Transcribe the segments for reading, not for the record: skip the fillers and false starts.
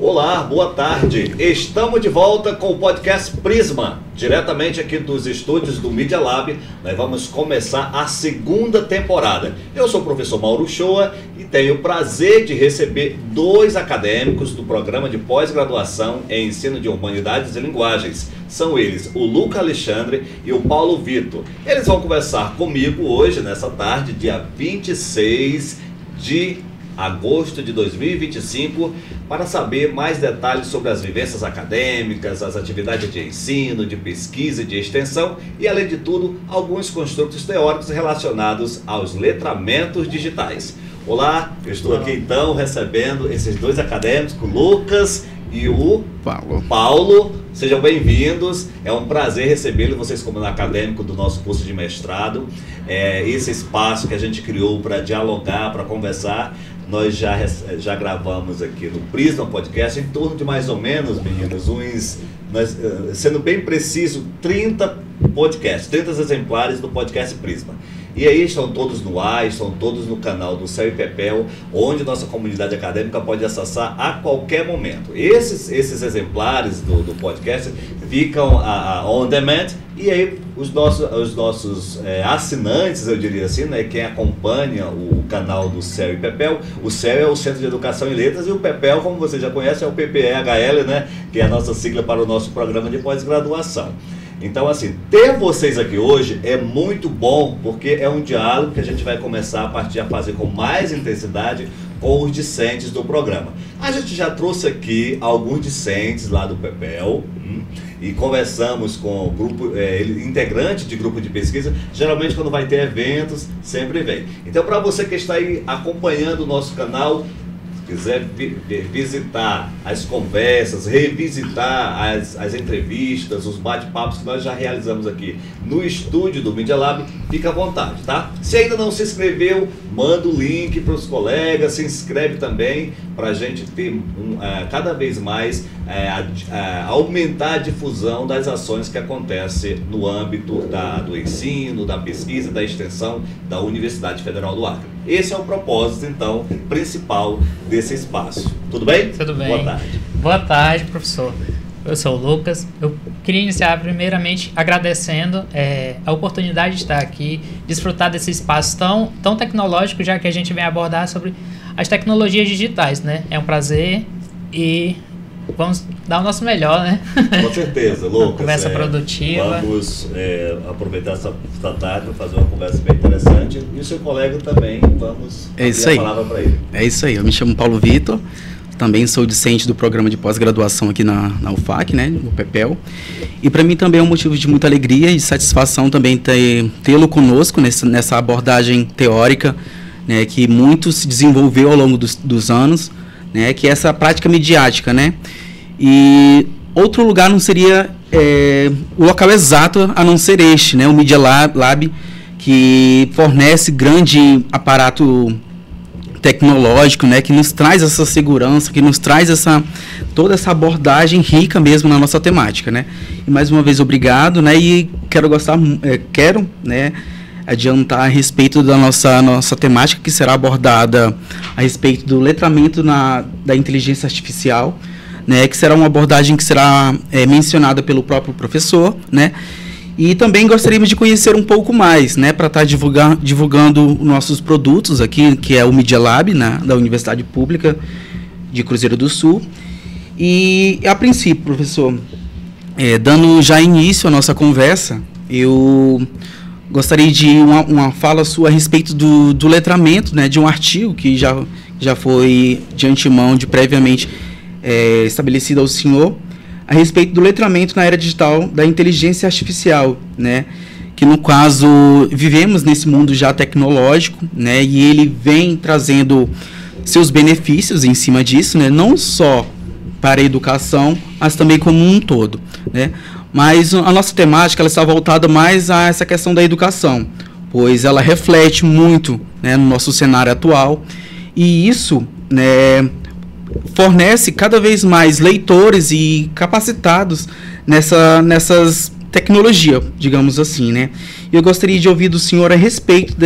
Olá, boa tarde. Estamos de volta com o podcast Prisma, diretamente aqui dos estúdios do Media Lab. Nós vamos começar a segunda temporada. Eu sou o professor Mauro Shoa e tenho o prazer de receber dois acadêmicos do programa de pós-graduação em ensino de humanidades e linguagens. São eles o Lucas Alexandre e o Paulo Vitor. Eles vão conversar comigo hoje, nessa tarde, dia 26 de agosto de 2025, para saber mais detalhes sobre as vivências acadêmicas, as atividades de ensino, de pesquisa e de extensão e, além de tudo, alguns construtos teóricos relacionados aos letramentos digitais. Olá, eu estou aqui então recebendo esses dois acadêmicos, o Lucas e o Paulo. Sejam bem-vindos, é um prazer recebê-los, vocês como acadêmico do nosso curso de mestrado. Esse espaço que a gente criou para dialogar, para conversar, nós já gravamos aqui no Prisma Podcast em torno de mais ou menos, meninos, sendo bem preciso, 30 podcasts, 30 exemplares do podcast Prisma. E aí estão todos no ar, estão todos no canal do Céu e Pepel, onde nossa comunidade acadêmica pode acessar a qualquer momento. Esses exemplares do podcast ficam on demand, e aí os nossos assinantes, eu diria assim, né, quem acompanha o canal do Céu e Pepel, o Céu é o Centro de Educação e Letras e o Pepel, como você já conhece, é o PPEHL, né, que é a nossa sigla para o nosso programa de pós-graduação. Então, assim, ter vocês aqui hoje é muito bom, porque é um diálogo que a gente vai começar a fazer com mais intensidade com os discentes do programa. A gente já trouxe aqui alguns discentes lá do PEPEL e conversamos com o grupo, integrante de grupo de pesquisa. Geralmente quando vai ter eventos, sempre vem. Então, para você que está aí acompanhando o nosso canal, quiser visitar as conversas, revisitar as entrevistas, os bate-papos que nós já realizamos aqui no estúdio do Media Lab, fica à vontade, tá? Se ainda não se inscreveu, manda o link para os colegas, se inscreve também, para a gente ter cada vez mais aumentar a difusão das ações que acontecem no âmbito do ensino, da pesquisa, da extensão da Universidade Federal do Acre. Esse é o propósito, então, principal desse espaço. Tudo bem? Tudo bem. Boa tarde. Boa tarde, professor. Eu sou o Lucas. Eu queria iniciar primeiramente agradecendo a oportunidade de estar aqui, desfrutar desse espaço tão tecnológico, já que a gente vem abordar sobre as tecnologias digitais, né? É um prazer e vamos dar o nosso melhor, né? Com certeza, Lucas. Conversa produtiva. Vamos aproveitar essa tarde para fazer uma conversa bem interessante. E o seu colega também, vamos dar a palavra para ele. É isso aí, eu me chamo Paulo Vitor, também sou discente do programa de pós-graduação aqui na UFAC, né, no PEPEL. E para mim também é um motivo de muita alegria e satisfação também tê-lo conosco nessa abordagem teórica, né, que muito se desenvolveu ao longo dos anos, né, que é essa prática midiática, né? E outro lugar não seria o local exato a não ser este, né, o Media Lab, que fornece grande aparato tecnológico, né, que nos traz essa segurança, que nos traz toda essa abordagem rica mesmo na nossa temática, né? E mais uma vez obrigado, né? E quero né, adiantar a respeito da nossa temática, que será abordada a respeito do letramento da inteligência artificial, né, que será uma abordagem que será mencionada pelo próprio professor, né? E também gostaríamos de conhecer um pouco mais, né, para estar divulgando nossos produtos aqui, que é o Media Lab, né, da Universidade Pública de Cruzeiro do Sul. E, a princípio, professor, dando já início à nossa conversa, eu gostaria de uma fala sua a respeito do letramento, né, de um artigo que já foi de antemão, previamente estabelecido ao senhor, a respeito do letramento na era digital da inteligência artificial, né? Que no caso vivemos nesse mundo já tecnológico, né? E ele vem trazendo seus benefícios em cima disso, né? Não só para a educação, mas também como um todo, né? Mas a nossa temática ela está voltada mais a essa questão da educação, pois ela reflete muito, né, no nosso cenário atual, e isso, né, fornece cada vez mais leitores e capacitados nessas tecnologias, digamos assim, né? Eu gostaria de ouvir do senhor a respeito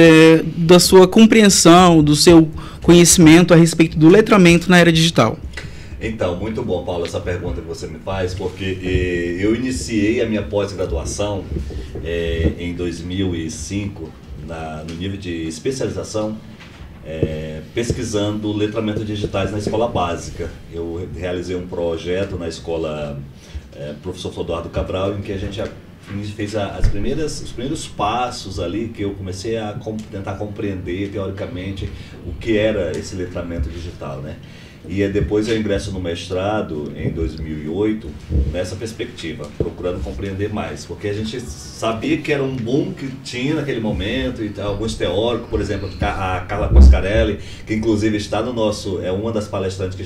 da sua compreensão, do seu conhecimento a respeito do letramento na era digital. Então, muito bom, Paulo, essa pergunta que você me faz, porque eu iniciei a minha pós-graduação em 2005, no nível de especialização, pesquisando letramentos digitais na escola básica. Eu realizei um projeto na escola Professor Flodoardo Cabral, em que a gente fez os primeiros passos ali, que eu comecei a tentar compreender teoricamente o que era esse letramento digital, né? E depois eu ingresso no mestrado em 2008 nessa perspectiva, procurando compreender mais, porque a gente sabia que era um boom que tinha naquele momento, e alguns teóricos, por exemplo, a Carla Coscarelli, que inclusive está no nosso, é uma das palestrantes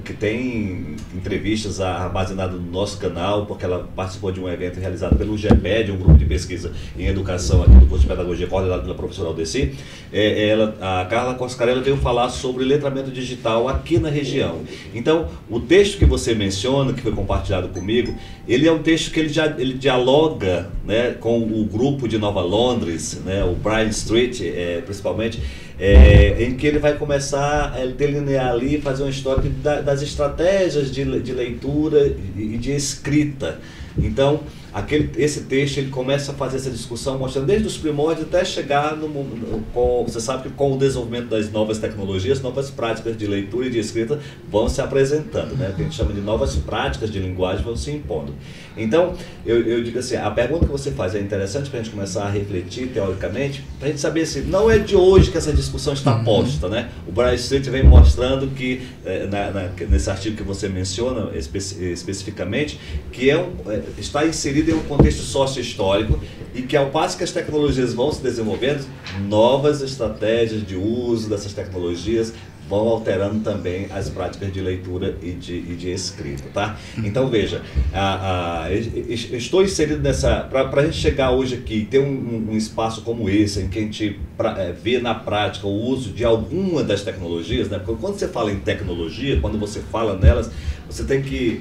que tem entrevistas armazenadas no nosso canal, porque ela participou de um evento realizado pelo GEPED, um grupo de pesquisa em educação aqui do curso de pedagogia, coordenado pela professora Aldeci. A Carla Coscarelli veio falar sobre letramento digital aqui na região. Então, o texto que você menciona, que foi compartilhado comigo, ele é um texto que ele dialoga, né, com o grupo de Nova Londres, né, o Bryan Street, principalmente, em que ele vai começar a delinear ali, fazer uma história das estratégias de leitura e de escrita. Então, esse texto ele começa a fazer essa discussão, mostrando desde os primórdios até chegar você sabe que com o desenvolvimento das novas tecnologias, novas práticas de leitura e de escrita vão se apresentando, né? O que a gente chama de novas práticas de linguagem vão se impondo. Então, eu digo assim, a pergunta que você faz é interessante para a gente começar a refletir teoricamente, para a gente saber se não é de hoje que essa discussão está posta, né? O Bryan Street vem mostrando que, nesse artigo que você menciona especificamente, que está inserido em um contexto sócio-histórico e que ao passo que as tecnologias vão se desenvolvendo, novas estratégias de uso dessas tecnologias vão alterando também as práticas de leitura e de escrita, tá? Então veja, estou inserido nessa, para a gente chegar hoje aqui e ter um espaço como esse, em que a gente vê na prática o uso de alguma das tecnologias, né? Porque quando você fala em tecnologia, quando você fala nelas, você tem que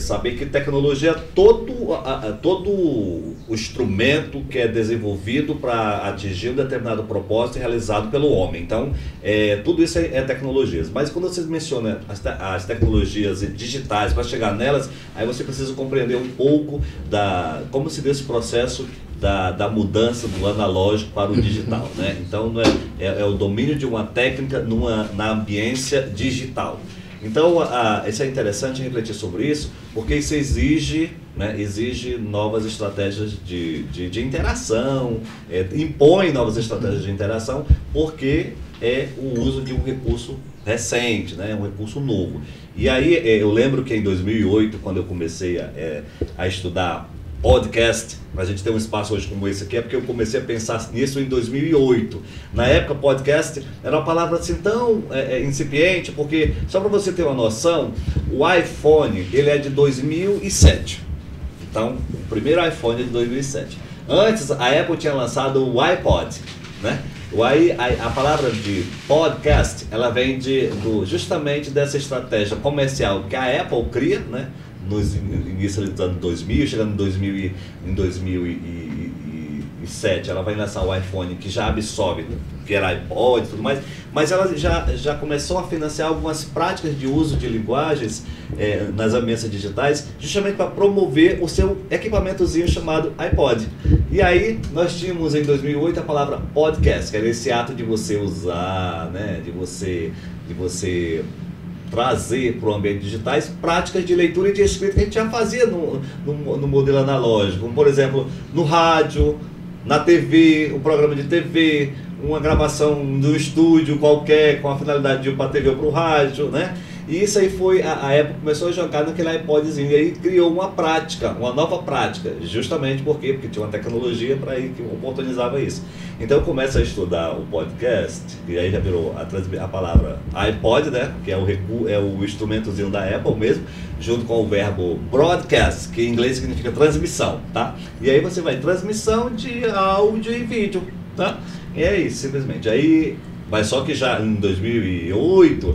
saber que tecnologia é todo o instrumento que é desenvolvido para atingir um determinado propósito e realizado pelo homem. Então, tudo isso é tecnologias. Mas quando você menciona as tecnologias digitais, para chegar nelas, aí você precisa compreender um pouco como se deu esse processo da mudança do analógico para o digital, né? Então, é o domínio de uma técnica na ambiência digital. Então, isso é interessante refletir sobre isso, porque isso exige novas estratégias de interação, impõe novas estratégias de interação, porque é o uso de um recurso recente, né, um recurso novo. E aí, eu lembro que em 2008, quando eu comecei a estudar podcast, a gente tem um espaço hoje como esse aqui, é porque eu comecei a pensar nisso em 2008. Na época, podcast era uma palavra assim tão incipiente, porque, só para você ter uma noção, o iPhone, ele é de 2007. Então, o primeiro iPhone é de 2007. Antes, a Apple tinha lançado o iPod, né? A palavra de podcast, ela vem justamente dessa estratégia comercial que a Apple cria, né? No início dos anos 2000, chegando em 2007, ela vai lançar o iPhone, que já absorve, que era iPod e tudo mais, mas ela já começou a financiar algumas práticas de uso de linguagens nas ambiências digitais, justamente para promover o seu equipamentozinho chamado iPod. E aí nós tínhamos em 2008 a palavra podcast, que era esse ato de você usar, né, de você trazer para o ambiente digitais práticas de leitura e de escrita que a gente já fazia no modelo analógico, como por exemplo no rádio, na TV, um programa de TV, uma gravação do estúdio qualquer com a finalidade de ir para a TV ou para o rádio, né? E isso aí foi, a Apple começou a jogar naquele iPodzinho e aí criou uma nova prática, justamente porque tinha uma tecnologia que oportunizava isso. Então eu começo a estudar o podcast, e aí já virou a palavra iPod, né, que é o instrumentozinho da Apple mesmo, junto com o verbo broadcast, que em inglês significa transmissão, tá? E aí você vai transmissão de áudio e vídeo, tá? E é isso, simplesmente. Aí, mas só que já em 2008,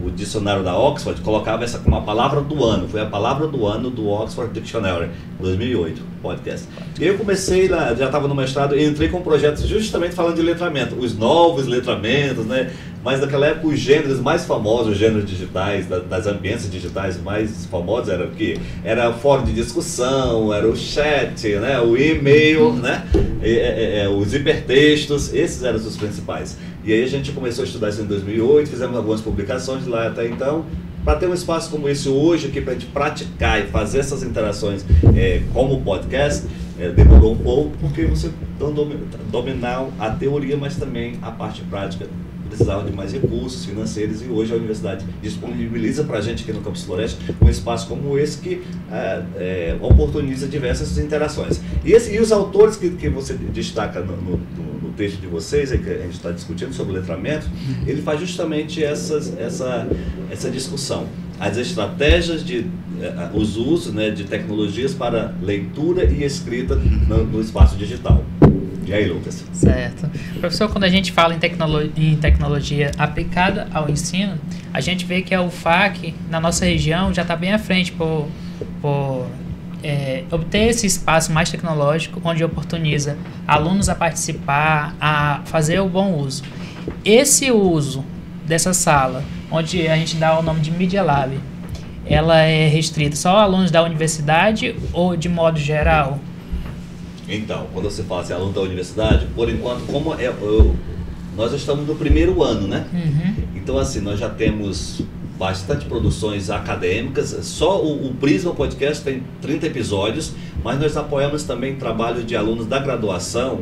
o dicionário da Oxford colocava essa como a palavra do ano. Foi a palavra do ano do Oxford Dictionary, 2008. podcast. E eu comecei lá, já estava no mestrado e entrei com projetos justamente falando de letramento, os novos letramentos, né? Mas naquela época os gêneros mais famosos, os gêneros digitais, das ambiências digitais mais famosos era o quê? Era o fórum de discussão, era o chat, né? O e-mail, né? Os hipertextos, esses eram os principais. E aí a gente começou a estudar isso em 2008, fizemos algumas publicações lá até então. Para ter um espaço como esse hoje aqui, para a gente praticar e fazer essas interações como podcast, demorou um pouco, porque você não dominar a teoria, mas também a parte prática precisava de mais recursos financeiros, e hoje a universidade disponibiliza para a gente aqui no Campus Floresta um espaço como esse que oportuniza diversas interações. E os autores que você destaca no texto de vocês, que a gente está discutindo sobre letramento, ele faz justamente essa discussão. As estratégias os usos, né, de tecnologias para leitura e escrita no espaço digital. E aí, Lucas? Certo. Professor, quando a gente fala em tecnologia aplicada ao ensino, a gente vê que a UFAC, na nossa região, já está bem à frente por obter esse espaço mais tecnológico, onde oportuniza alunos a participar, a fazer o bom uso. Esse uso dessa sala, onde a gente dá o nome de Media Lab, ela é restrita só a alunos da universidade ou de modo geral? Então, quando você fala assim, aluno da universidade, por enquanto, como nós estamos no primeiro ano, né? Uhum. Então, assim, nós já temos bastante produções acadêmicas. Só o Prisma Podcast tem 30 episódios, mas nós apoiamos também trabalhos de alunos da graduação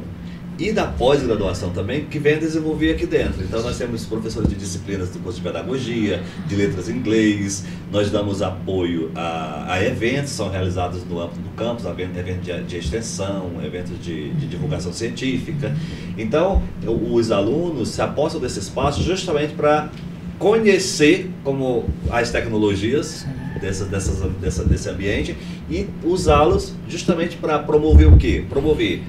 e da pós-graduação também, que vem desenvolver aqui dentro. Então nós temos professores de disciplinas do curso de pedagogia, de letras em inglês, nós damos apoio a eventos que são realizados no âmbito do campus, eventos de extensão, eventos de divulgação científica. Então os alunos se apossam desse espaço justamente para conhecer como as tecnologias desse ambiente e usá-los justamente para promover o quê? Promover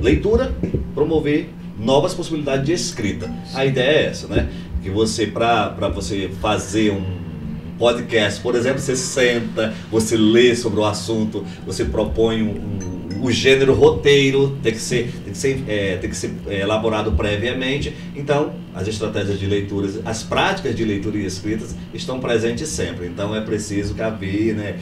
leitura, promover novas possibilidades de escrita. A ideia é essa, né? Que você, para você fazer um podcast, por exemplo, você senta, você lê sobre o assunto, você propõe o gênero roteiro, tem que ser elaborado previamente. Então, as estratégias de leitura, as práticas de leitura e escritas estão presentes sempre. Então, é preciso que haver, né,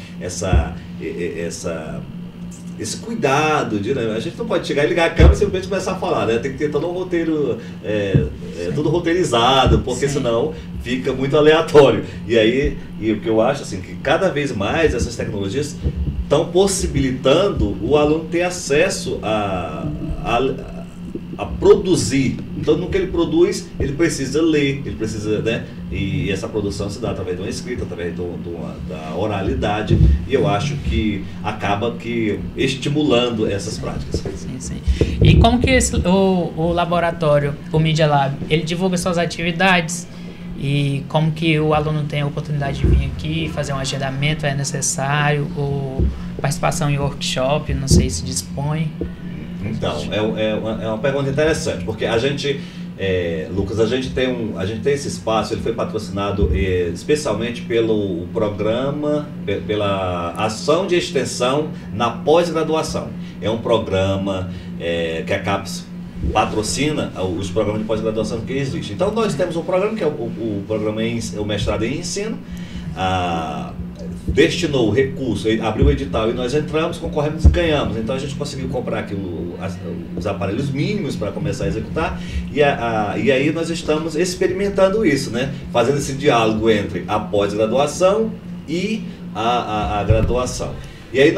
esse cuidado né? A gente não pode chegar e ligar a câmera e simplesmente começar a falar, né? Tem que ter todo um roteiro, tudo roteirizado, porque Sim. Senão fica muito aleatório. E o que eu acho, assim, que cada vez mais essas tecnologias estão possibilitando o aluno ter acesso a produzir. Então, no que ele produz, ele precisa ler, ele precisa, né? E essa produção se dá através de uma escrita, através da oralidade, e eu acho que acaba estimulando essas práticas. Sim. E como que o laboratório, o Media Lab, ele divulga suas atividades? E como que o aluno tem a oportunidade de vir aqui, fazer um agendamento, é necessário? Ou participação em workshop, não sei se dispõe? Então, é uma pergunta interessante, porque a gente, Lucas, a gente tem esse espaço, ele foi patrocinado especialmente pelo programa, pela ação de extensão na pós-graduação. É um programa que a CAPES patrocina os programas de pós-graduação que existem. Então, nós temos um programa que é o programa o mestrado em ensino, destinou o recurso, abriu o edital e nós entramos, concorremos e ganhamos. Então a gente conseguiu comprar aqui os aparelhos mínimos para começar a executar e aí nós estamos experimentando isso, né? Fazendo esse diálogo entre a pós-graduação e a graduação. E aí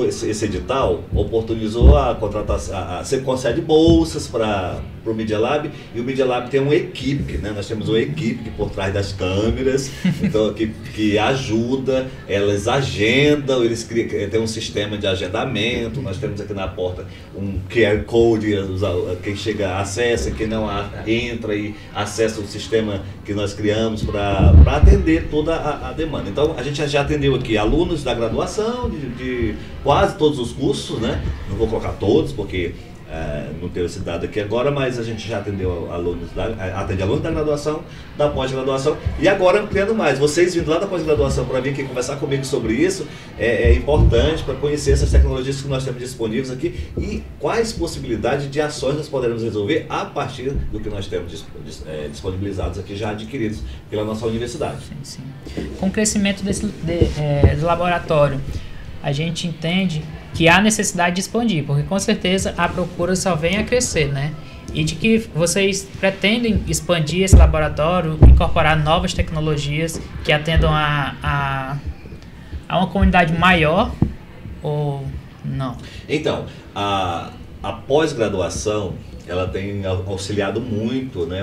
esse edital oportunizou a contratação, você concede bolsas para o Media Lab, e o Media Lab tem uma equipe, né? Nós temos uma equipe por trás das câmeras, então, que ajuda, elas agendam, eles têm um sistema de agendamento, nós temos aqui na porta um QR Code, quem chega acessa, quem não entra e acessa o sistema que nós criamos para atender toda a demanda. Então a gente já atendeu aqui alunos da graduação, de quase todos os cursos, né? Não vou colocar todos, porque não tenho esse dado aqui agora, mas a gente já atendeu atende alunos da graduação, da pós-graduação, e agora ampliando mais. Vocês vindo lá da pós-graduação para vir aqui conversar comigo sobre isso é importante para conhecer essas tecnologias que nós temos disponíveis aqui e quais possibilidades de ações nós poderemos resolver a partir do que nós temos disponibilizados aqui, já adquiridos pela nossa universidade. Sim. Com o crescimento do laboratório, a gente entende que há necessidade de expandir, porque com certeza a procura só vem a crescer, né? E de que vocês pretendem expandir esse laboratório, incorporar novas tecnologias que atendam a uma comunidade maior ou não? Então, a pós-graduação, ela tem auxiliado muito, né,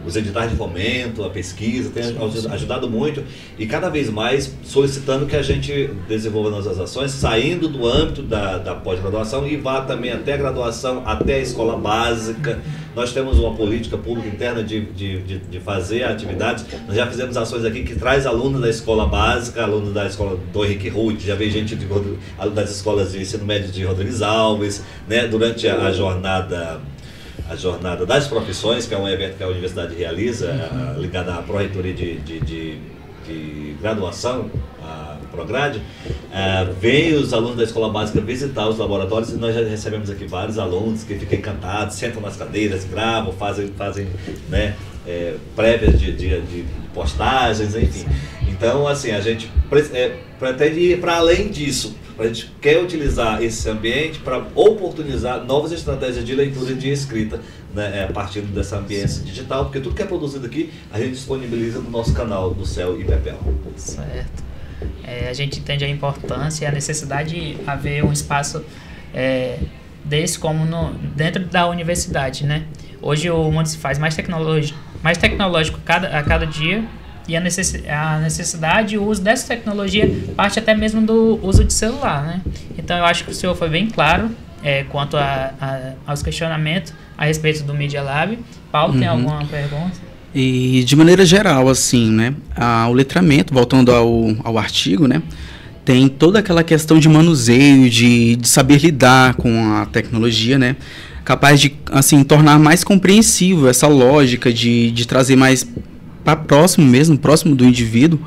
os editais de fomento, a pesquisa, tem ajudado muito e cada vez mais solicitando que a gente desenvolva nossas ações, saindo do âmbito da pós-graduação e vá também até a graduação, até a escola básica. Nós temos uma política pública interna de fazer atividades. Nós já fizemos ações aqui que traz alunos da escola básica, alunos da escola do Henrique Ruth, já veio gente das escolas de ensino médio de Rodrigues Alves, né, durante a jornada das profissões, que é um evento que a universidade realiza, ligado à Pró-Reitoria de Graduação, a Prograde, vem os alunos da escola básica visitar os laboratórios e nós já recebemos aqui vários alunos que ficam encantados, sentam nas cadeiras, gravam, fazem né, prévias de postagens, enfim. Então, assim, a gente pretende ir para além disso. A gente quer utilizar esse ambiente para oportunizar novas estratégias de leitura e de escrita, né, a partir dessa ambiência digital, porque tudo que é produzido aqui a gente disponibiliza no nosso canal do CEL e PEPEL. Certo. A gente entende a importância e a necessidade de haver um espaço desse como dentro da universidade, né? Hoje o mundo se faz mais tecnológico a cada dia. E a necessidade, o uso dessa tecnologia parte até mesmo do uso de celular, né? Então eu acho que o senhor foi bem claro quanto aos questionamentos a respeito do Media Lab. Paulo, tem alguma pergunta? E de maneira geral, assim, né? O letramento, voltando ao artigo, né? Tem toda aquela questão de manuseio, de saber lidar com a tecnologia, né? Capaz de, assim, tornar mais compreensível essa lógica de trazer mais para próximo do indivíduo,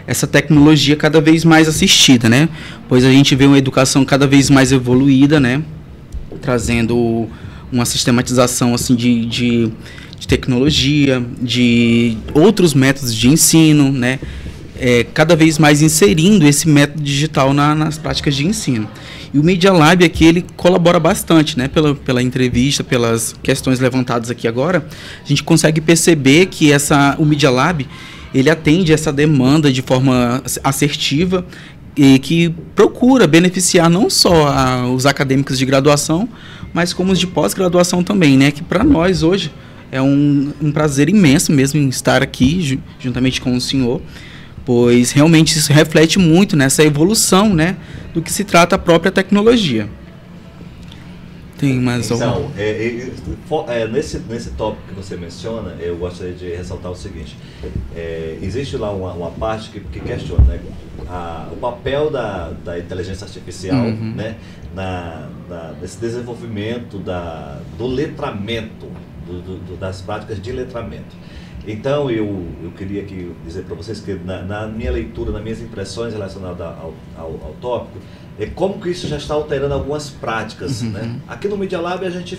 essa tecnologia cada vez mais assistida, né? Pois a gente vê uma educação cada vez mais evoluída, né? Trazendo uma sistematização assim de tecnologia, de outros métodos de ensino, né? Cada vez mais inserindo esse método digital nas práticas de ensino. E o Media Lab aqui, ele colabora bastante, né? Pela entrevista, pelas questões levantadas aqui agora, a gente consegue perceber que o Media Lab, ele atende essa demanda de forma assertiva e que procura beneficiar não só os acadêmicos de graduação, mas como os de pós-graduação também, né? Que para nós hoje é um prazer imenso mesmo em estar aqui juntamente com o senhor, pois realmente isso reflete muito nessa evolução, né, do que se trata a própria tecnologia. Tem mais algum? Nesse tópico que você menciona, eu gostaria de ressaltar o seguinte. Existe lá uma parte que questiona, né, o papel da inteligência artificial, né, nesse desenvolvimento do letramento, das práticas de letramento. Então, eu queria aqui dizer para vocês que na minha leitura, nas minhas impressões relacionadas ao tópico, como que isso já está alterando algumas práticas, né? Aqui no Media Lab a gente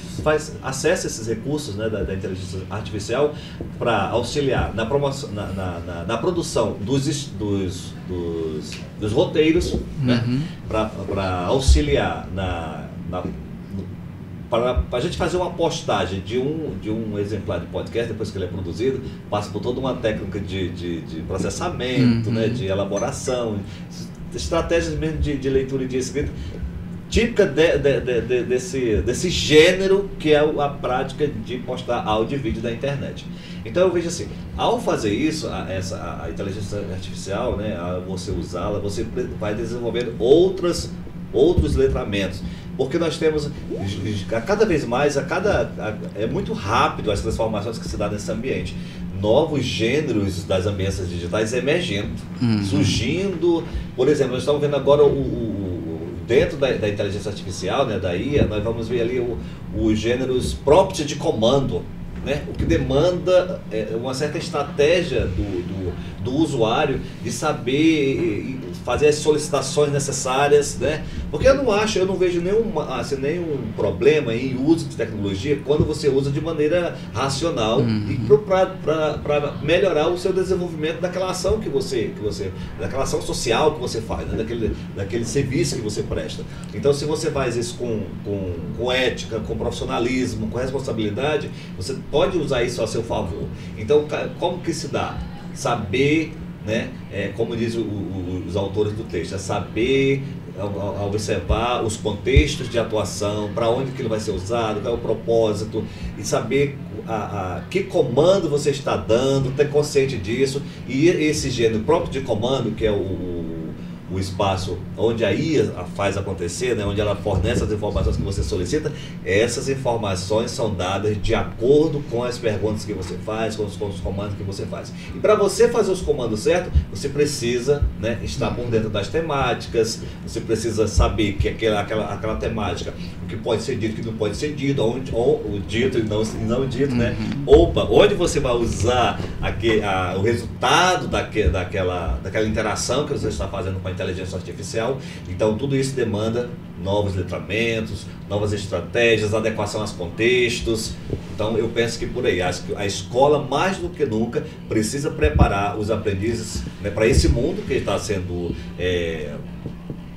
acessa esses recursos, né, da inteligência artificial para auxiliar na promoção, na produção dos roteiros, né? Para auxiliar para a gente fazer uma postagem de um exemplar de podcast, depois que ele é produzido, passa por toda uma técnica de processamento, né, de elaboração, estratégias mesmo de leitura e de escrita, típica desse gênero que é a prática de postar áudio e vídeo da internet. Então eu vejo assim, ao fazer isso, a inteligência artificial, né, você usá-la, você vai desenvolver outros letramentos. Porque nós temos, cada vez mais, é muito rápido as transformações que se dão nesse ambiente. Novos gêneros das ambiências digitais emergindo, surgindo. Por exemplo, nós estamos vendo agora dentro da inteligência artificial, né, da IA, nós vamos ver ali os gêneros prompt de comando, né, o que demanda uma certa estratégia do usuário de saber fazer as solicitações necessárias, né? Porque eu não vejo nenhum problema em uso de tecnologia quando você usa de maneira racional e para melhorar o seu desenvolvimento daquela ação daquela ação social que você faz, né? daquele serviço que você presta. Então, se você faz isso com ética, com profissionalismo, com responsabilidade, você pode usar isso a seu favor. Então, como que se dá? Saber, né, como dizem os autores do texto, é saber observar os contextos de atuação, para onde que ele vai ser usado, qual é o propósito, e saber que comando você está dando, ter consciente disso, e esse gênero próprio de comando, que é o espaço onde a IA faz acontecer, né, onde ela fornece as informações que você solicita, essas informações são dadas de acordo com as perguntas que você faz, com os comandos que você faz. E para você fazer os comandos certos, você precisa, né, estar por dentro das temáticas, você precisa saber que aquela temática, o que pode ser dito, o que não pode ser dito, ou dito e não dito, né? Onde você vai usar o resultado daquela interação que você está fazendo com a inteligência artificial. Então tudo isso demanda novos letramentos, novas estratégias, adequação aos contextos. Então eu penso que por aí, acho que a escola mais do que nunca precisa preparar os aprendizes, né, para esse mundo que está sendo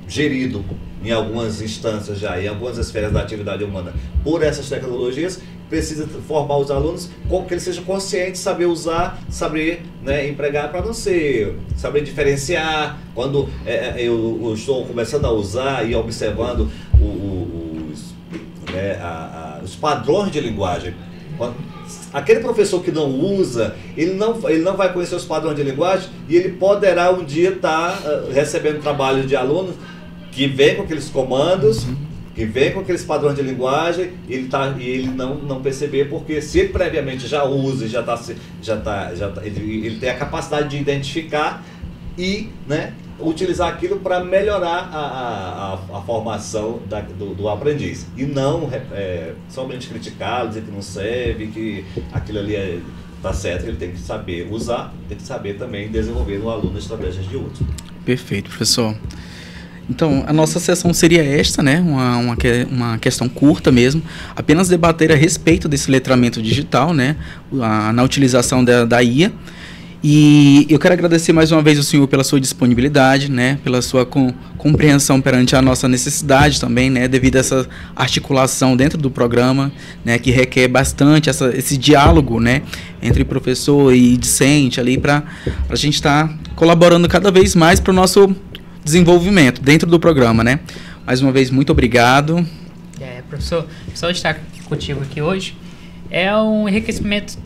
gerido em algumas instâncias já, em algumas esferas da atividade humana por essas tecnologias. Precisa formar os alunos com que eles sejam conscientes, saber usar, saber, né, empregar, para não saber diferenciar. Quando eu estou começando a usar e observando os padrões de linguagem. Aquele professor que não usa, ele não vai conhecer os padrões de linguagem, e ele poderá um dia estar recebendo trabalho de alunos que vem com aqueles comandos, que vem com aqueles padrões de linguagem, e ele não perceber, porque se ele previamente já usa, ele tem a capacidade de identificar e, né, utilizar aquilo para melhorar a formação do aprendiz. E não somente criticá-lo, dizer que não serve, que aquilo ali está certo. Ele tem que saber usar, tem que saber também desenvolver no aluno estratégias de uso. Perfeito, professor. Então, a nossa sessão seria esta, né? Uma questão curta mesmo, apenas debater a respeito desse letramento digital, né? Na utilização da IA. E eu quero agradecer mais uma vez ao senhor pela sua disponibilidade, né? Pela sua compreensão perante a nossa necessidade também, né? Devido a essa articulação dentro do programa, né? Que requer bastante esse diálogo, né? Entre professor e discente ali, para a gente estar colaborando cada vez mais para o nosso desenvolvimento dentro do programa, né? Mais uma vez, muito obrigado. Professor, só estar contigo aqui hoje é um enriquecimento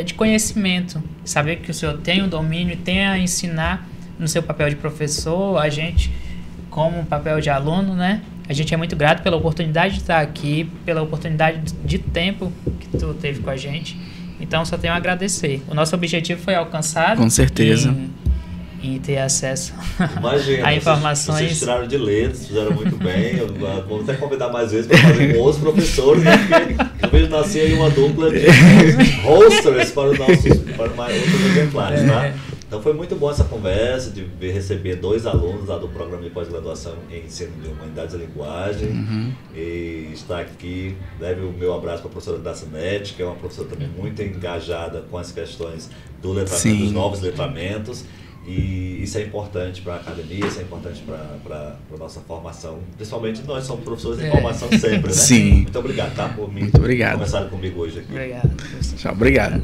de conhecimento. Saber que o senhor tem um domínio e tem a ensinar no seu papel de professor, a gente como papel de aluno, né? A gente é muito grato pela oportunidade de estar aqui, pela oportunidade de tempo que tu teve com a gente. Então, só tenho a agradecer. O nosso objetivo foi alcançado. Com certeza. E ter acesso a informações. Vocês tiraram de letra, fizeram muito bem. Vou até convidar mais vezes para fazer com outros professores, né? Porque eu vejo nascer aí uma dupla de hosters para outros exemplares, tá? Então foi muito bom essa conversa, de receber 2 alunos lá do programa de pós-graduação em ensino de humanidades e linguagem. E estar aqui, deve o meu abraço para a professora Dacinete, que é uma professora também muito engajada com as questões do letramento, dos novos letramentos. E isso é importante para a academia, isso é importante para a nossa formação. Principalmente nós somos professores de formação sempre, né? Sim. Muito obrigado, tá? Por muito obrigado. Começaram comigo hoje aqui. Obrigado. Tchau, obrigado.